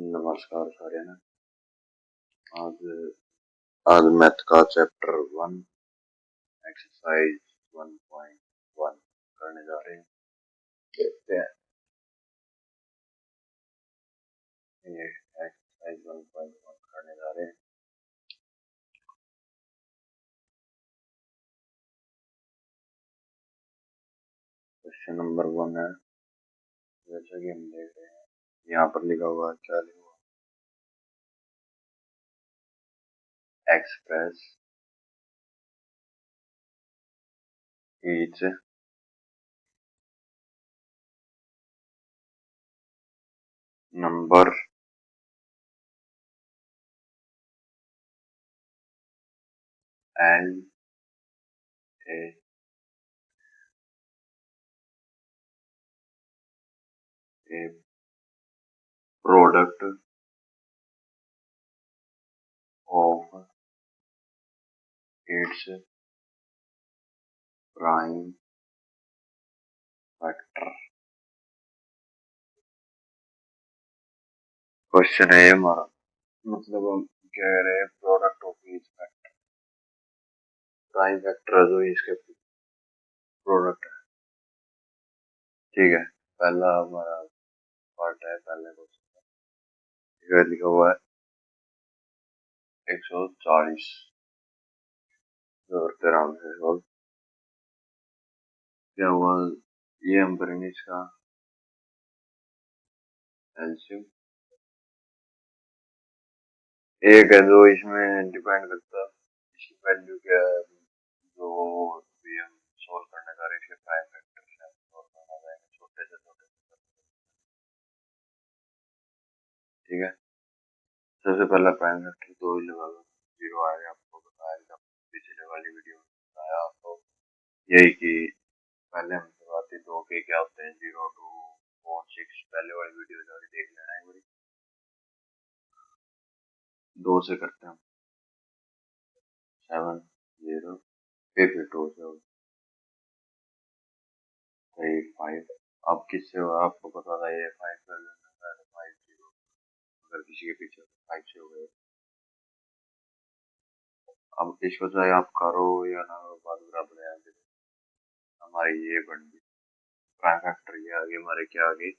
नमस्कार साਰਿਆਂ आज आज मैथ का चैप्टर 1 एक्सरसाइज 1.1 करने जा रहे हैं। देखते हैं ये एक्सरसाइज 1.1 करने जा रहे हैं। क्वेश्चन नंबर 1 है, जैसा कि हम देख रहे हैं यहाँ पर लिखा हुआ क्या लिखा हुआ, express each number and a product of its prime factor। Question है हमारा, मतलब हम कह रहे हैं product of each factor, prime factor है जो इसके प्रोडक्ट है। ठीक है, पहला हमारा पार्ट है, पहले क्वेश्चन लिखा हुआ है 140 और 13 से सॉल्व क्या हुआ। ये हम करेंगे इसका एलसीएम। एक है जो इसमें डिपेंड करता है, इसकी वैल्यू क्या है, जो भी हम सॉल्व करने जा रहे हैं इसके प्राइम फैक्टर से हम सॉल्व करना चाहेंगे, छोटे से छोटे। ठीक है, सबसे पहला प्राइम फैक्टर 2 ही लगा लो, 0 आएगा। आपको बताया था पिछले वाली वीडियो में, बताया आपको यही कि पहले हम शुरुआती 2 के क्या होते हैं, 0 2 4 6, पहले वाली वीडियो जाके देख लेना है। बड़ी 2 से करते हैं 7 0, फिर 2 से 3 5। अब किससे हो, आपको पता था ये 5 कर देना है, 5 0, अगर किसी के पीछे 5 से हो गए। अब इसको चाहे आप करो या ना करो, बात बराबर है। हमारी ये बन गई प्राइम फैक्टर, ये आगे हमारे क्या आगे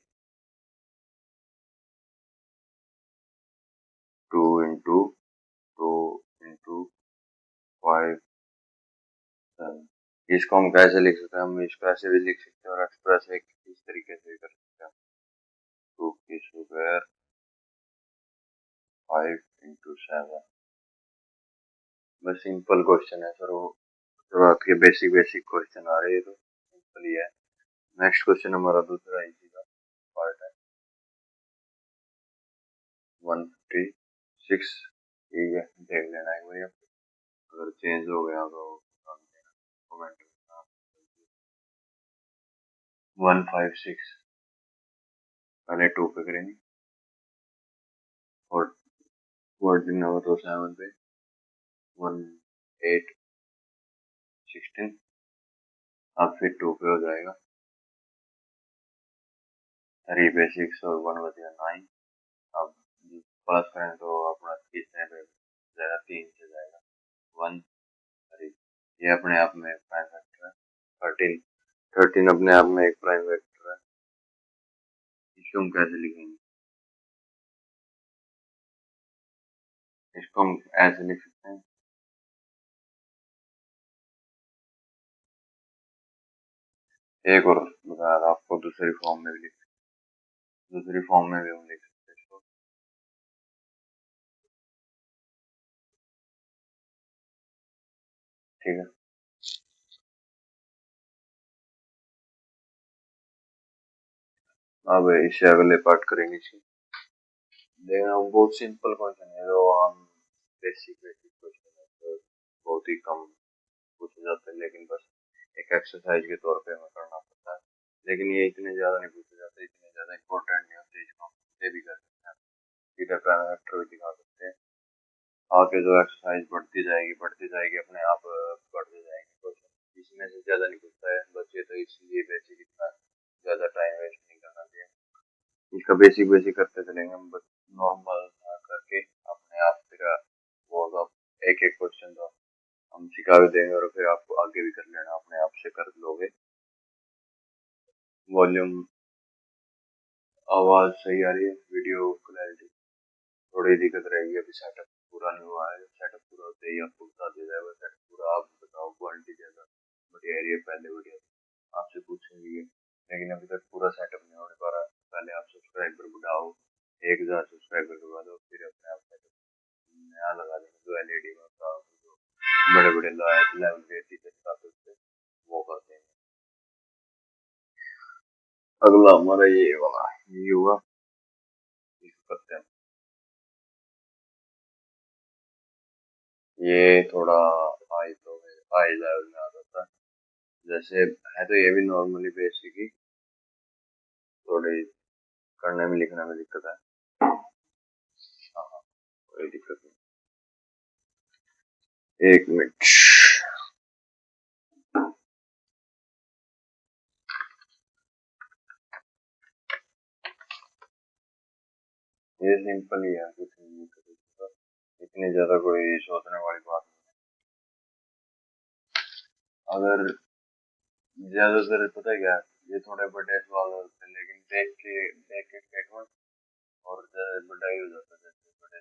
2 इंटू 2 इंटू 5 7। इसको हम कैसे लिख सकते हैं, हम इसको ऐसे भी लिख सकते हैं और एक्सप्रेस एक इस तरीके से भी कर सकते हैं, 2 की स्क्वायर 5 इंटू 7। बस सिंपल क्वेश्चन है सर, वो तो आपके बेसिक क्वेश्चन आ रहे हैं तो सिंपल ही है। नेक्स्ट क्वेश्चन हमारा दूसरा इसी का पार्ट है 156। ठीक है, देख लेना एक बार, अगर चेंज हो गया तो कमेंट करना। 156 पहले 2 पे करेंगे और 14 नंबर तो 7 पे 1 8 16, अब फिर 2 पे हो जाएगा 3 पे 6 और 1 बच गया 9। अब प्लस करें तो अपना कितने पे जाएगा, 3 से जाएगा 1 3। ये अपने आप में प्राइम फैक्टर है। 13 अपने आप में एक प्राइम फैक्टर है। इसको हम कैसे लिखेंगे, इसको हम ऐसे लिख सकते हैं, एक और बताया था आपको, दूसरी फॉर्म में भी लिख सकते, दूसरी फॉर्म में भी हम लिख सकते हैं इसको। ठीक है, अब इससे अगले पार्ट करेंगे इसकी। देखना बहुत सिंपल क्वेश्चन है, जो हम बेसिक क्वेश्चन है, तो बहुत ही कम पूछे जाते हैं, लेकिन बस एक एक्सरसाइज के तौर पे हमें करना पड़ता है। लेकिन ये इतने ज्यादा नहीं पूछे जाते, इतने ज्यादा इम्पोर्टेंट नहीं होते, इसको हम खुद से भी कर सकते हैं, सीधा प्राइम फैक्टर भी दिखा सकते हैं। आगे जो एक्सरसाइज बढ़ती जाएगी अपने आप बढ़ते जाएंगे क्वेश्चन, इसमें से ज्यादा नहीं पूछता है बच्चे, तो इसलिए बेसिक इतना ज्यादा टाइम वेस्ट नहीं करना चाहिए। इसका बेसिक करते चलेंगे हम, बस दिखा भी देंगे और फिर आप आगे भी कर लेना, अपने आप से कर लोगे। वॉल्यूम, आवाज सही आ रही है, वीडियो क्लैरिटी थोड़ी दिक्कत रहेगी, अभी सेटअप पूरा नहीं हुआ है। सेटअप पूरा होते ही आपको बता दिया जाएगा। सेटअप पूरा आप बताओ, क्वालिटी ज्यादा बढ़िया आ रही है पहले वीडियो आपसे पूछेंगे ये, लेकिन अभी तक पूरा सेटअप नहीं होने पा रहा। पहले आप सब्सक्राइबर बढ़ाओ, 1000 सब्सक्राइबर बढ़ा दो, फिर अपने आप सेटअप नया लगा देंगे। जो एलईडी में होता है, जो बड़े बड़े लेवल के टीचर होते वो करते हैं। अगला हमारा ये वाला ये हुआ, इसको करते हैं। ये थोड़ा हाई तो हाई लेवल में आ जाता है, जैसे है तो ये भी नॉर्मली बेसिक ही, थोड़ी करने में लिखने में दिक्कत है। हाँ हाँ, कोई दिक्कत नहीं। एक मिनट, ये सिंपल ही है, कुछ नहीं है, इतनी ज्यादा कोई सोचने वाली बात नहीं। अगर ज्यादातर पता है क्या, ये थोड़े बड़े सवाल होते हैं, लेकिन देख के स्टेटमेंट और ज्यादा बड़ा ही हो जाता है। जैसे बड़े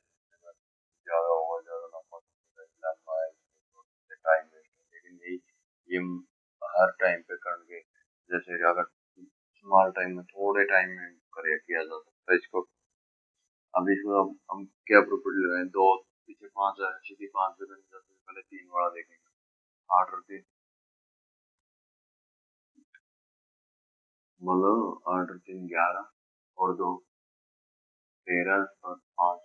ज्यादा होगा, ज्यादा लंबा है, टाइम वेस्ट है। लेकिन ये हर टाइम पे करके, जैसे अगर स्मॉल टाइम में, थोड़े टाइम में करे किया जा सकता है इसको। अब इसको हम क्या प्रॉपर्टी लगाए, दो पीछे 5 है, सीधी 5 पे करनी जाती है, पहले 3 वाला देखेंगे। 8 और 3 बोलो, 8 और 3 11, और 2 13, और 5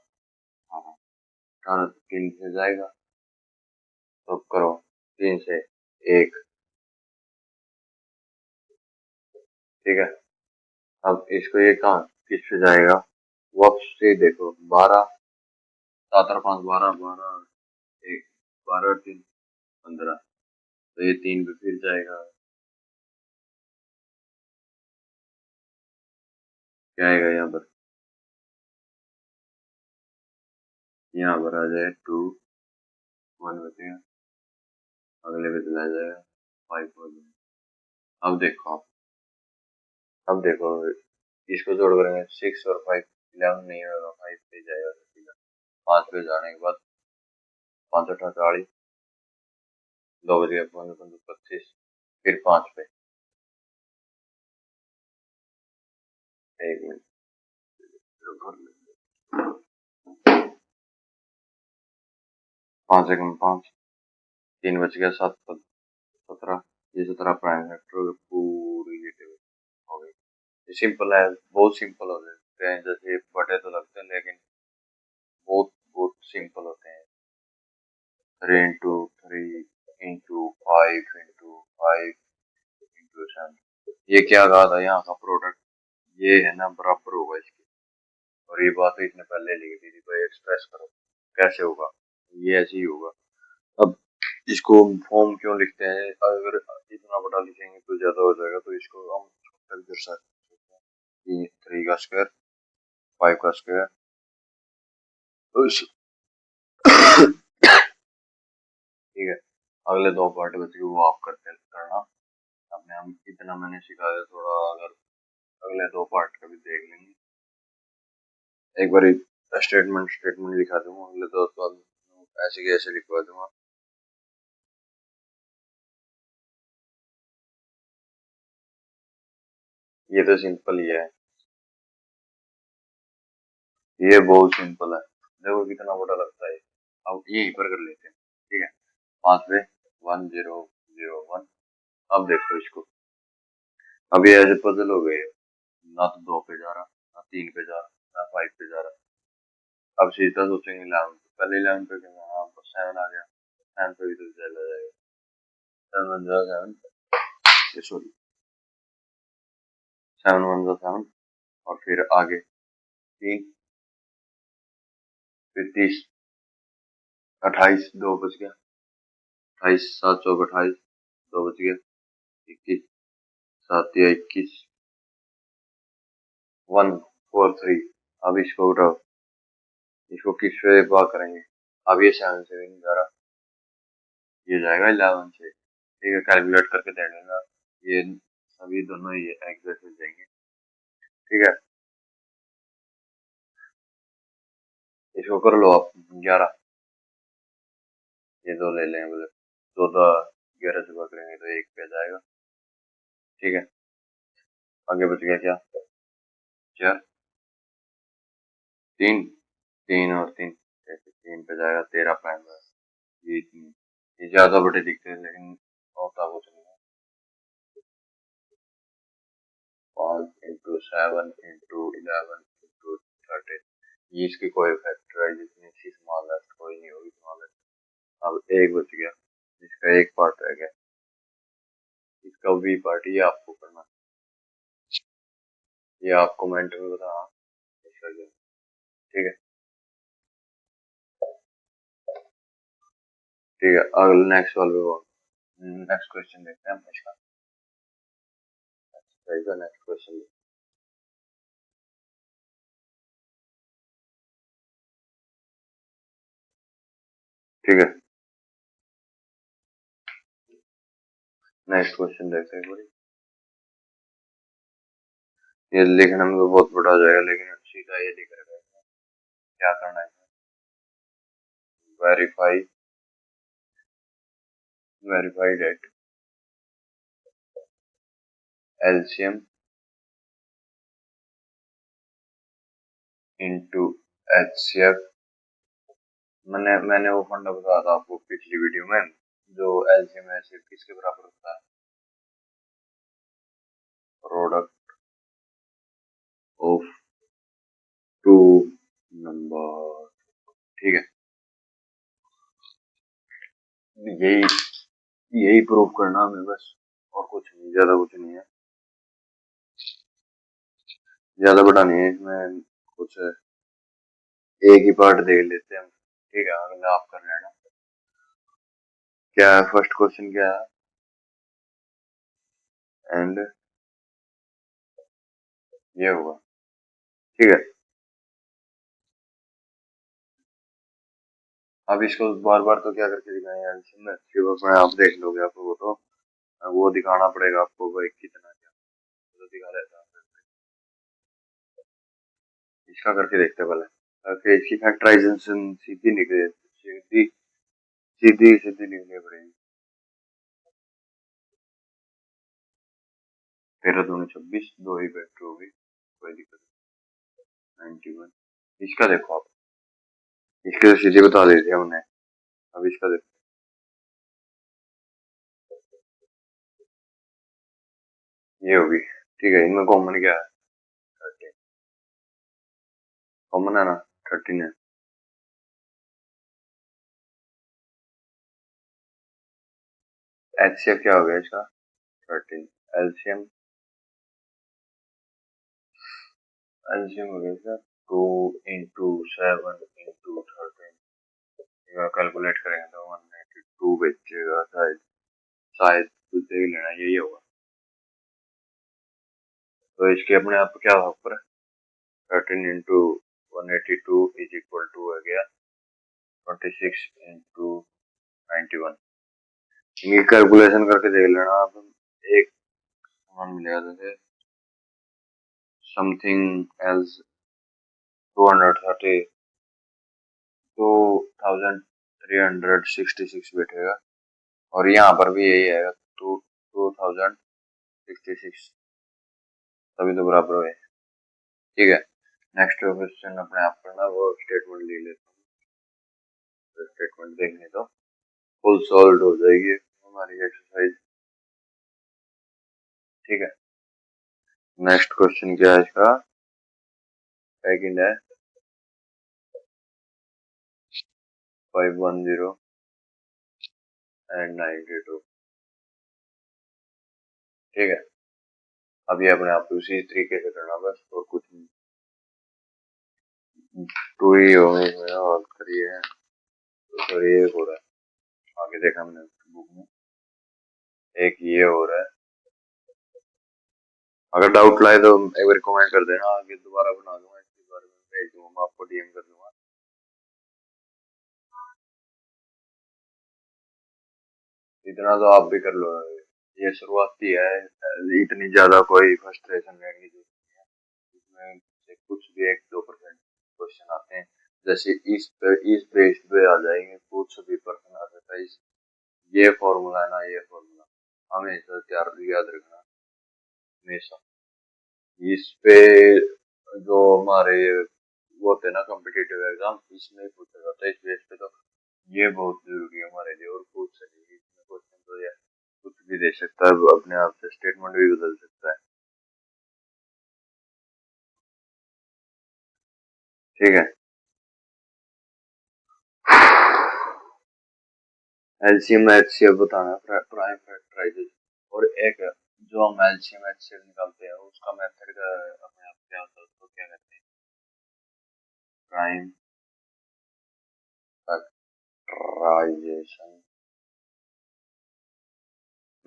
18। 18 3 से जाएगा तो करो, 3 से 1, ठीक है। अब इसको ये कहाँ किस पे जाएगा, वक्त से देखो, 12, 7 और 5 12, 12 1, 12 और 3 15, तो ये 3 पे फिर जाएगा, क्या आएगा यहाँ पर, यहाँ पर आ जाए 2 1 बचेगा, अगले पे चला जाएगा 5 हो जाएगा। अब देखो इसको जोड़ करेंगे, 6 और 5 11 नहीं होगा, 5 पे जाएगा सीधा। 5 पे जाने के बाद 5 8 40, 2 बज गया, 15 15 25, फिर 5 पे, 1 मिनट 5 1 5, 3 बच गया, 7 17, ये 17 प्राइम फैक्टर पूरी ये टेबल हो गई। ये सिंपल है, बहुत सिंपल हो जाते हैं, जैसे बड़े तो लगते हैं लेकिन बहुत बहुत सिंपल होते हैं। 3 इंटू 3 इंटू 5 इंटू 5 इंटू 7, ये क्या कहा था यहाँ का प्रोडक्ट, ये है ना बराबर होगा इसके, और ये बात तो इसने पहले लिखी थी, तो एक्सप्रेस करो कैसे होगा, ये ऐसे ही होगा। अब इसको फॉर्म क्यों लिखते हैं, अगर इतना बड़ा लिखेंगे तो ज्यादा हो जाएगा, तो इसको हम छोटा भी कर सकते हैं, 3 का स्क्वायर 5 का स्क्वायर, तो ठीक है। अगले 2 पार्ट बचे वो आप करते करना, अपने हम इतना मैंने सिखाया, थोड़ा अगर अगले 2 पार्ट का भी देख लेंगे। एक बार स्टेटमेंट लिखा दूंगा, अगले 2 सवाल ऐसे के ऐसे लिखवा दूंगा। ये तो सिंपल ही है, ये बहुत सिंपल है, देखो कितना बड़ा लगता है। अब यहीं पर कर लेते हैं, ठीक है। 5 पे 1 0 0 1, अब देखो इसको, अब ये ऐसे पजल हो गए, ना तो 2 पे जा रहा, ना 3 पे जा रहा, ना 5 पे जा रहा। अब सीधा सोचेंगे 11, पहले 11 पे क्या, हाँ 7 आ गया, 7 पे भी तो चला जाएगा, 7 1 7, सॉरी 7 1 7, और फिर आगे 3, फिर 30, 28, 2 बच गया, 28 7 चौक 28, 2 बच गया, 21 7 या 21, 1 4 3। अब इसको उठाओ, इसको किस पे भाग करेंगे, अब ये 7 से भी नहीं जा रहा, ये जाएगा 11 से। ठीक है, कैलकुलेट करके दे देगा। ये सभी दोनों ही एग्जैक्ट हो जाएंगे। ठीक है, इसको कर लो आप 11। ये दो ले लें, बोले दो दो 11 से पकड़ेंगे तो एक पे जाएगा। ठीक है, आगे बच गया क्या? 4 3 3 और 3, 3 पे जाएगा 13 प्राइम में। ये ज्यादा बड़े दिखते हैं लेकिन होता कुछ नहीं है। 5 इंटू 7 इंटू 11 इंटू 13, ये इसकी कोई फैक्टराइजेशन इसी स्मॉल लेफ्ट कोई नहीं होगी स्मॉल लेफ्ट। अब एक बच गया, इसका एक पार्ट रह गया, इसका बी पार्ट ये आपको करना है। ये आप कमेंट में बताना इसका क्या। ठीक है, ठीक है, अगले नेक्स्ट वाले नेक्स्ट क्वेश्चन देखते हैं हम इसका। Next question. ठीक है, नेक्स्ट क्वेश्चन देखते हैं। बड़ी ये लिखने में तो बहुत बड़ा हो जाएगा, लेकिन सीधा ये लिख रहे हैं क्या करना है। Verify verify that LCM into HCF. मैंने वो फंडा बताया था आपको पिछली वीडियो में, जो एलसीएम एचसीएफ किसके बराबर होता है? Product of two number. ठीक है, यही यही प्रूव करना हमें बस, और कुछ नहीं, ज्यादा कुछ नहीं है, ज्यादा बड़ा नहीं है इसमें कुछ। एक ही पार्ट देख लेते हैं हम। ठीक है, अगला आप कर लेना। क्या है फर्स्ट क्वेश्चन, क्या है? एंड ये होगा। ठीक है, अब इसको बार बार तो क्या करके दिखाएंगे एल्सियम में, फिर उसमें आप देख लोगे, आपको वो तो वो दिखाना पड़ेगा आपको भाई कितना क्या तो दिखा रहता है। इसका करके देखते हैं पहले, ताकि इसकी फैक्टराइजेशन सीधी निकले, सीधी सीधी सीधी निकले पड़ेगी। 13 दूनी 26, दो ही फैक्टर होगी, कोई दिक्कत नहीं। 91, इसका देखो आप, इसके तो सीधे बता देते हमने। अब इसका देखो, ये होगी। ठीक है, इनमें कॉमन क्या है? 13 कॉमन है ना, 13 है। एचसीएफ क्या हो गया इसका? 13। एलसीएम एलसीएम हो गया इसका 2 इंटू 7 इंटू 13। कैलकुलेट करेंगे तो 192 बचेगा शायद, शायद कुछ देख लेना, यही होगा। तो इसके अपने आप क्या होगा ऊपर? 13 इंटू 182 इज इक्वल टू हो गया 26 इंटू 91। इनकी कैलकुलेशन करके देख लेना आप। एक समान मिलेगा जैसे समथिंग एल्स 230 2366 बैठेगा, और यहाँ पर भी यही आएगा 2066, तभी तो बराबर हुए। ठीक है, नेक्स्ट क्वेश्चन अपने आप करना, वो स्टेटमेंट ले लेता हूँ। स्टेटमेंट देखने तो फुल सॉल्व हो जाएगी हमारी एक्सरसाइज। ठीक है, नेक्स्ट क्वेश्चन क्या है इसका? सेकंड है 510 एंड 92। ठीक है, अब ये अपने आप उसी तरीके से करना बस, और कुछ नहीं। टू ही होंगे इसमें, और करिए तो सर ये हो रहा है, आगे देखा हमने बुक में, एक ये हो रहा है। अगर डाउट लाए तो एक बार कमेंट कर देना, आगे दोबारा बना दूंगा, इसके बारे में भेज दूंगा, मैं आपको डीएम कर दूंगा। इतना तो आप भी कर लो। ये शुरुआती है, इतनी ज्यादा कोई फ्रस्ट्रेशन लेने की जरूरत नहीं है। इसमें से कुछ भी 1-2% क्वेश्चन आते हैं, जैसे इस बेस्ड पे आ जाएंगे, कुछ भी पर्सन आ सकता है। ये फॉर्मूला है ना, ये फॉर्मूला हमेशा याद रखना हमेशा। इस पे जो हमारे वो होते हैं ना कॉम्पिटिटिव एग्जाम, इसमें पूछा जाता है इस बेस पे। तो ये बहुत जरूरी है हमारे लिए, और पूछ सकेगी इसमें क्वेश्चन तो ये कुछ भी दे सकता है, अपने आप से स्टेटमेंट भी बदल सकता है। ठीक है। एलसीएम एचसीएफ बताना, प्राइम फैक्टराइजेशन। और एक जो हम एलसीएम एचसीएफ निकालते हैं उसका मेथड का अपने आप क्या होता है, उसको क्या कहते हैं? Prime factorization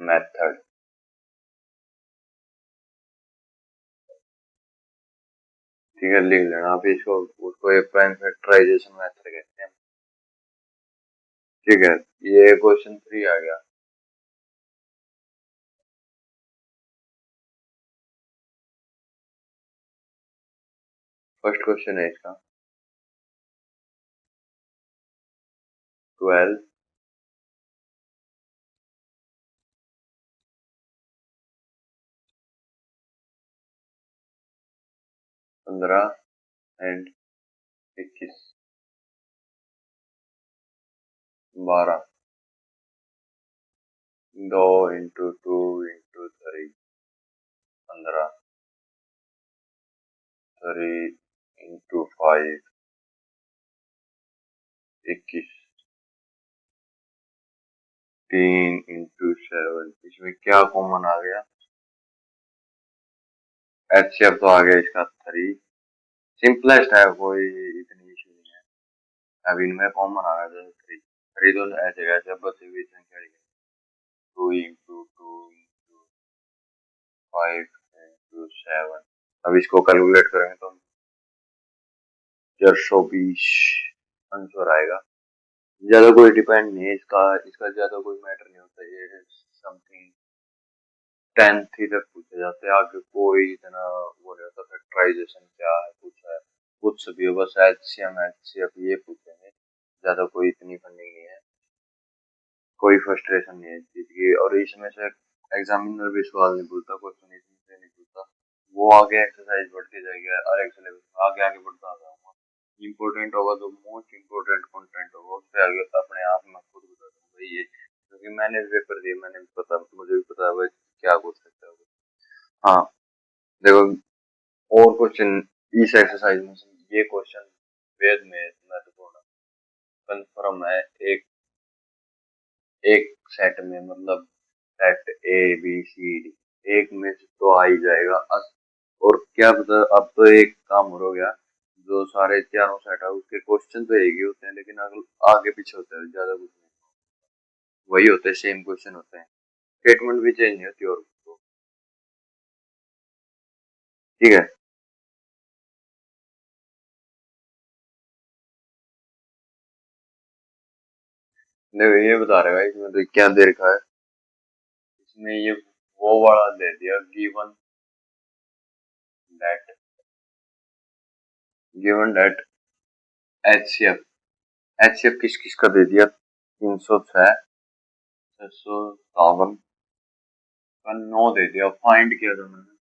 method. ठीक है, लिख लेना आप इसको। उसको एक प्राइम फैक्टराइजेशन मेथड कहते हैं। ठीक है, ये क्वेश्चन 3 आ गया। फर्स्ट क्वेश्चन है इसका 12 15 and 21 12 2 into 2 into 3 15 3 into 5 21 3 into 7। इसमें क्या कॉमन आ गया? एचसीएफ तो आ गया इसका 3। सिंपलेस्ट है, कोई इतनी इशू नहीं है। अब इनमें कॉमन आ गया जैसे 3। 3 तो ऐसे ऐसे बची हुई संख्या 2 इंटू 2 इंटू 5 इंटू 7। अब इसको कैलकुलेट करेंगे तो 420 आंसर आएगा। ज्यादा कोई डिपेंड नहीं है इसका, इसका ज्यादा कोई मैटर नहीं होता। ये समथिंग 10 ही तक पूछे जाते हैं, आगे कोई इतना वो नहीं होता। फैक्टराइजेशन क्या है, कुछ भी हो, बस एचसीएम एचसीएफ ये पूछेंगे। ज्यादा कोई इतनी फंडिंग नहीं है, कोई फ्रस्ट्रेशन नहीं है इस चीज की। और इसमें से एग्जामिनर भी सवाल नहीं पूछता, क्वेश्चन इसमें से नहीं पूछता। वो आगे एक्सरसाइज बढ़ती जाएगी, हर एक सिलेबस में आगे आगे बढ़ता जाऊंगा। इम्पोर्टेंट होगा जो मोस्ट इम्पोर्टेंट कंटेंट होगा उस पर आगे अपने आप में खुद बता दूंगा ये, क्योंकि मैंने भी पेपर दिए, मैंने भी पता, मुझे भी पता है भाई क्या पूछ सकता है। हाँ, देखो, और क्वेश्चन इस एक्सरसाइज में से ये क्वेश्चन वेद में महत्वपूर्ण कंफर्म है। एक एक सेट में, मतलब set A B C D, एक में से तो आ ही जाएगा। और क्या पता, अब तो एक काम हो गया, जो सारे चारों सेट है उसके क्वेश्चन तो एक ही होते हैं, लेकिन आगे पीछे होते हैं, ज्यादा कुछ नहीं, वही होते हैं, सेम क्वेश्चन होते हैं। स्टेटमेंट भी चेंज नहीं होती। और ठीक है, देखो ये बता रहा है इसमें तो क्या दे रखा है। इसमें ये वो वाला दे दिया, that given that HCF. HCF किस किस का दे दिया? 306, 657 का 9 दे दिया। फाइंड किया था मैंने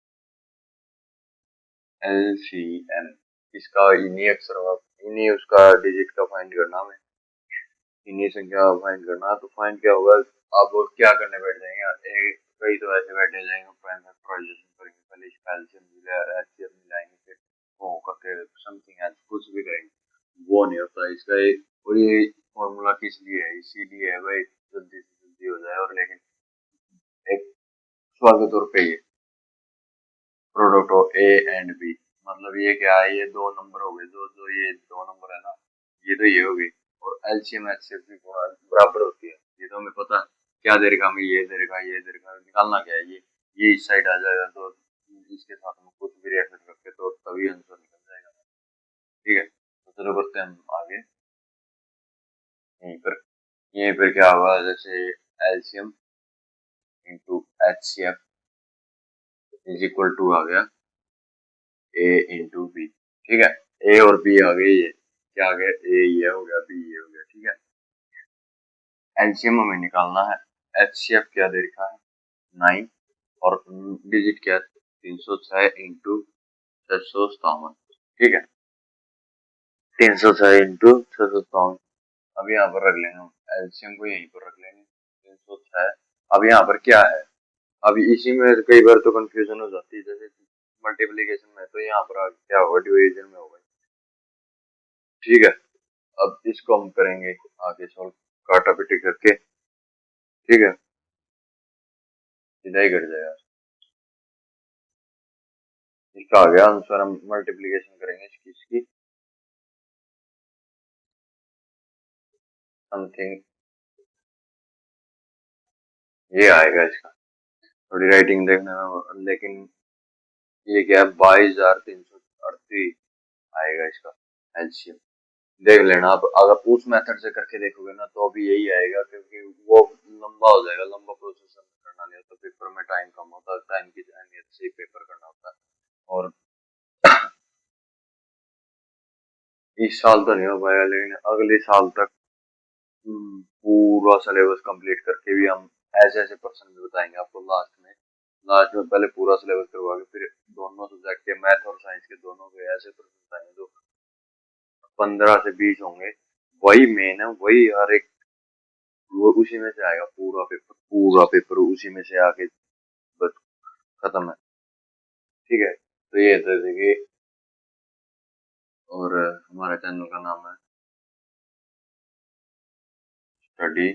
एलसीएम। इसका इन्हीं अक्षर इन्हीं उसका डिजिट का फाइंड करना हमें, इन्हीं संख्या फाइंड करना। तो फाइंड क्या होगा? अब क्या करने बैठ जाएंगे, एक कई तो ऐसे बैठे जाएंगे, प्राइम फैक्टराइजेशन करेंगे, पहले एलसीएम मिला एचसीएफ मिलाएंगे, फिर वो करके समथिंग एल्स कुछ भी करेंगे। वो नहीं होता इसका एक। और ये फॉर्मूला किस लिए है? इसीलिए है भाई, जल्दी से जल्दी हो जाए। और लेकिन एक सवाल के तौर पे ये product of A and B, मतलब ये क्या है? ये दो नंबर हो गए, जो जो ये दो नंबर है ना, ये तो ये हो गई। और एलसीएम एचसीएफ भी बराबर होती है, ये तो हमें पता है। क्या दे रखा हमें? ये दे रखा, ये दे रखा, निकालना क्या है? ये इस साइड आ जाएगा, तो इसके साथ में कुछ भी रिएक्शन करके तो तभी आंसर निकल जाएगा। ठीक है, तो चलो करते हैं हम आगे। यहीं पर यहीं पर क्या होगा, जैसे LCM into HCF is equal to आ गया A इंटू बी। ठीक है, ए और बी आ गए, ये क्या आ गया, ए ये हो गया, बी ये हो गया। ठीक है, एलसीएम हमें निकालना है। HCF क्या दे रखा है 9 और डिजिट क्या 306 इंटू 657। ठीक है, 306 इंटू 657। अब यहाँ पर रख लेंगे हम एलसीएम को, यहीं पर रख लेंगे 306। अब यहाँ पर क्या है, अब इसी में कई बार तो कंफ्यूजन हो जाती है, जैसे मल्टीप्लीकेशन में तो यहाँ पर क्या होगा, डिवीजन में होगा। ठीक है, अब इसको हम करेंगे आगे सॉल्व काटा पिटी करके। ठीक है, सीधा ही कट जाएगा। इसका आ गया आंसर, हम मल्टीप्लीकेशन करेंगे इसकी समथिंग ये आएगा इसका, थोड़ी राइटिंग देखने में, लेकिन ये क्या है 22,338 आएगा इसका एलसीएम। देख लेना आप, अगर उस मेथड से करके देखोगे ना तो अभी यही आएगा, क्योंकि वो लंबा हो जाएगा, लंबा प्रोसेस करना नहीं होता, पेपर में टाइम कम होता है, टाइम की अहमियत से ही पेपर करना होता है। और इस साल तो नहीं हो पाएगा, लेकिन अगले साल तक पूरा सिलेबस कंप्लीट करके भी हम ऐसे ऐसे पर्सन भी बताएंगे आपको लास्ट में पहले पूरा सिलेबस करवा के फिर दोनों सब्जेक्ट के मैथ और साइंस के दोनों के ऐसे पर्सन बताएंगे जो 15 से 20 होंगे। वही मेन है, वही हर एक, वो उसी में से आएगा, पूरा पेपर उसी में से आके बस खत्म है। ठीक है, तो ये तो देखिए, और हमारे चैनल का नाम है स्टडी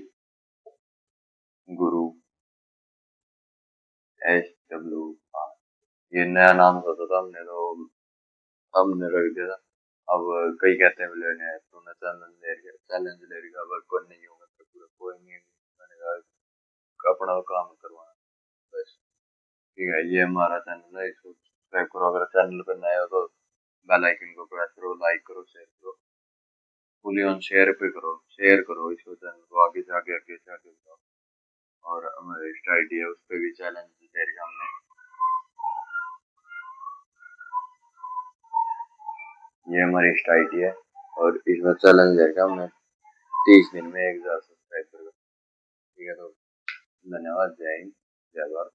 गुरु SWR। ये नया नाम सोचा था हमने, तो हमने रख दिया था। अब कई कहते हैं लेने तूने चैलेंज ले रही, अब कोई नहीं होगा तो पूरा कोई नहीं, मैंने कहा अपना काम करवाना बस। ठीक है, ये हमारा चैनल है, इसको सब्सक्राइब करो, अगर चैनल पर नए हो तो बेल आइकन को प्रेस करो, लाइक करो, शेयर करो, फुली ऑन शेयर पे करो, शेयर करो इसको, चैनल को आगे से आगे आगे से आगे जाओ। और हमारी इंस्टा आईडी है, उस पर भी चैलेंज शेयर किया हमने, ये हमारी इंस्टा आईडी है, और इसमें चैलेंज है हमने 30 दिन में 1,000 सब्सक्राइब करो। ठीक है, तो धन्यवाद, जय हिंद, जय भारत।